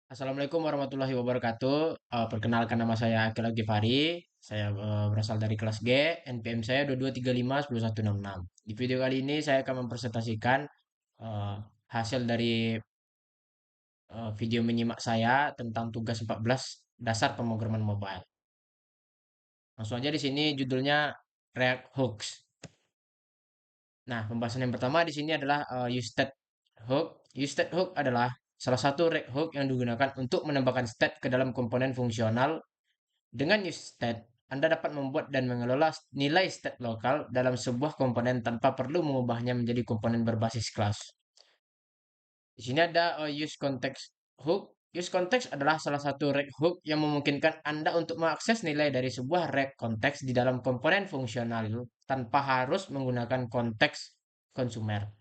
Assalamualaikum warahmatullahi wabarakatuh. Perkenalkan nama saya Akil Gifari. Saya berasal dari kelas G. NPM saya 2235 10166. Di video kali ini saya akan mempresentasikan eh, hasil dari video menyimak saya tentang tugas 14 dasar pemrograman mobile. Langsung aja di sini judulnya React Hooks. Nah, pembahasan yang pertama di sini adalah use state hook. Use state hook adalah salah satu React hook yang digunakan untuk menambahkan state ke dalam komponen fungsional. Dengan useState, Anda dapat membuat dan mengelola nilai state lokal dalam sebuah komponen tanpa perlu mengubahnya menjadi komponen berbasis kelas. Di sini ada use context hook. Use context adalah salah satu rect hook yang memungkinkan Anda untuk mengakses nilai dari sebuah rect konteks di dalam komponen fungsional tanpa harus menggunakan konteks konsumer.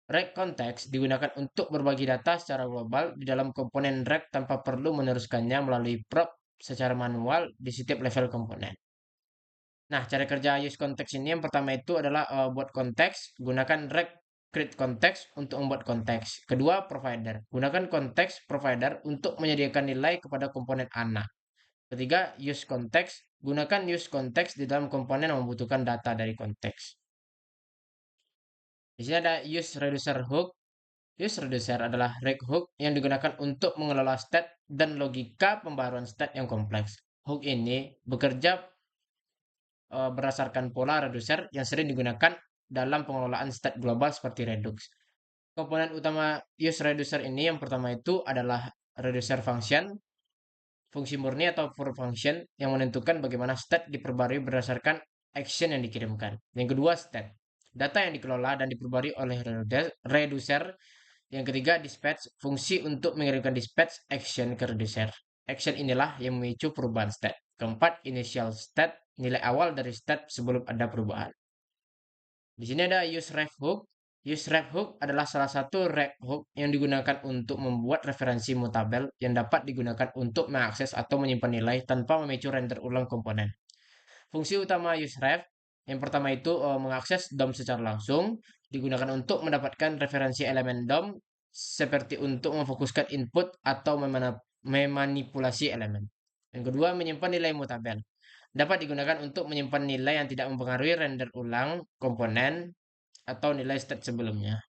Rect konteks digunakan untuk berbagi data secara global di dalam komponen rect tanpa perlu meneruskannya melalui prop secara manual di setiap level komponen. Nah, cara kerja use konteks ini yang pertama itu adalah buat konteks, gunakan rect create konteks untuk membuat konteks. Kedua, provider. Gunakan konteks provider untuk menyediakan nilai kepada komponen anak. Ketiga, use konteks. Gunakan use konteks di dalam komponen yang membutuhkan data dari konteks. Di sini ada use reducer hook. Use reducer adalah rect hook yang digunakan untuk mengelola state dan logika pembaruan state yang kompleks. Hook ini bekerja berdasarkan pola reducer yang sering digunakan dalam pengelolaan state global seperti Redux. Komponen utama use reducer ini yang pertama itu adalah reducer function, fungsi murni atau for function yang menentukan bagaimana state diperbarui berdasarkan action yang dikirimkan. Yang kedua, state. Data yang dikelola dan diperbarui oleh reducer. Yang ketiga, dispatch, fungsi untuk mengirimkan dispatch action ke reducer. Action inilah yang memicu perubahan state. Keempat, initial state, nilai awal dari state sebelum ada perubahan. Di sini ada use ref hook. Use ref hook adalah salah satu ref hook yang digunakan untuk membuat referensi mutabel yang dapat digunakan untuk mengakses atau menyimpan nilai tanpa memicu render ulang komponen. Fungsi utama use ref yang pertama itu mengakses DOM secara langsung, digunakan untuk mendapatkan referensi elemen DOM seperti untuk memfokuskan input atau memanipulasi elemen. Yang kedua, menyimpan nilai mutabel. Dapat digunakan untuk menyimpan nilai yang tidak mempengaruhi render ulang komponen atau nilai state sebelumnya.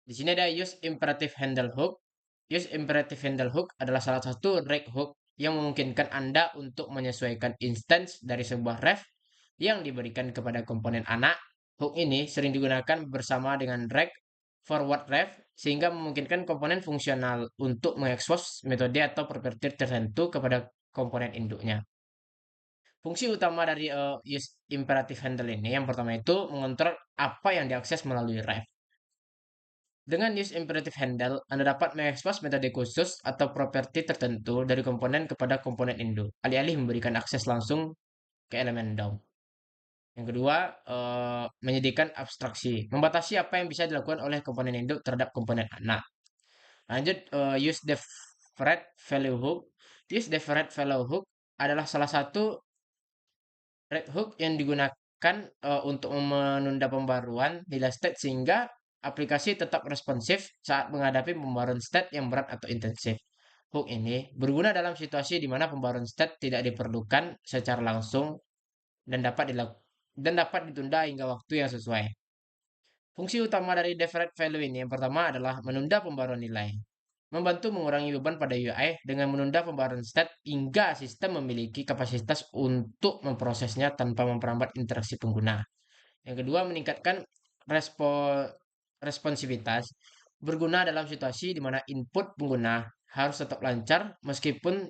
Di sini ada use imperative handle hook. Use imperative handle hook adalah salah satu rect hook yang memungkinkan Anda untuk menyesuaikan instance dari sebuah ref yang diberikan kepada komponen anak. Hook ini sering digunakan bersama dengan rect forward ref sehingga memungkinkan komponen fungsional untuk mengekspos metode atau properti tertentu kepada komponen induknya. Fungsi utama dari use imperative handle ini yang pertama itu mengontrol apa yang diakses melalui ref. Dengan use imperative handle, Anda dapat mengekspos metode khusus atau properti tertentu dari komponen kepada komponen induk, alih-alih memberikan akses langsung ke elemen DOM. Yang kedua, menyediakan abstraksi, membatasi apa yang bisa dilakukan oleh komponen induk terhadap komponen anak. Lanjut, use deferred value hook. Use deferred value hook adalah salah satu red hook yang digunakan untuk menunda pembaruan nilai state sehingga aplikasi tetap responsif saat menghadapi pembaruan state yang berat atau intensif. Hook ini berguna dalam situasi di mana pembaruan state tidak diperlukan secara langsung dan dapat ditunda hingga waktu yang sesuai. Fungsi utama dari deferred value ini yang pertama adalah menunda pembaruan nilai. Membantu mengurangi beban pada UI dengan menunda pembaruan state hingga sistem memiliki kapasitas untuk memprosesnya tanpa memperlambat interaksi pengguna. Yang kedua, meningkatkan responsivitas berguna dalam situasi di mana input pengguna harus tetap lancar meskipun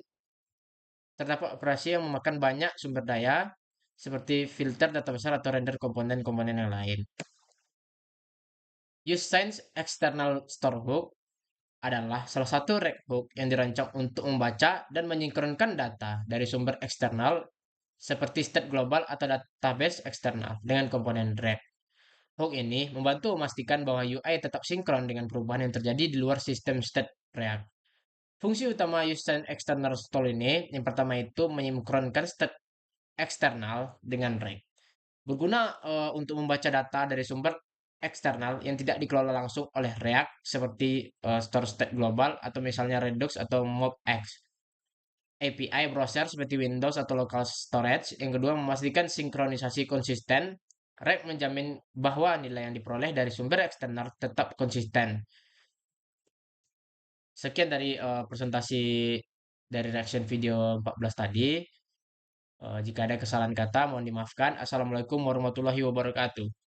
terdapat operasi yang memakan banyak sumber daya seperti filter data besar atau render komponen-komponen yang lain. Use Science External Store Hook adalah salah satu rect hook yang dirancang untuk membaca dan menyinkronkan data dari sumber eksternal seperti state global atau database eksternal dengan komponen rect. Hook ini membantu memastikan bahwa UI tetap sinkron dengan perubahan yang terjadi di luar sistem state React. Fungsi utama use external store ini yang pertama itu menyinkronkan state eksternal dengan rect. Berguna untuk membaca data dari sumber eksternal yang tidak dikelola langsung oleh React seperti store state global atau misalnya Redux atau MobX. API browser seperti Windows atau local storage. Yang kedua, memastikan sinkronisasi konsisten. React menjamin bahwa nilai yang diperoleh dari sumber eksternal tetap konsisten. Sekian dari presentasi dari reaction video 14 tadi. Jika ada kesalahan kata, mohon dimaafkan. Assalamualaikum warahmatullahi wabarakatuh.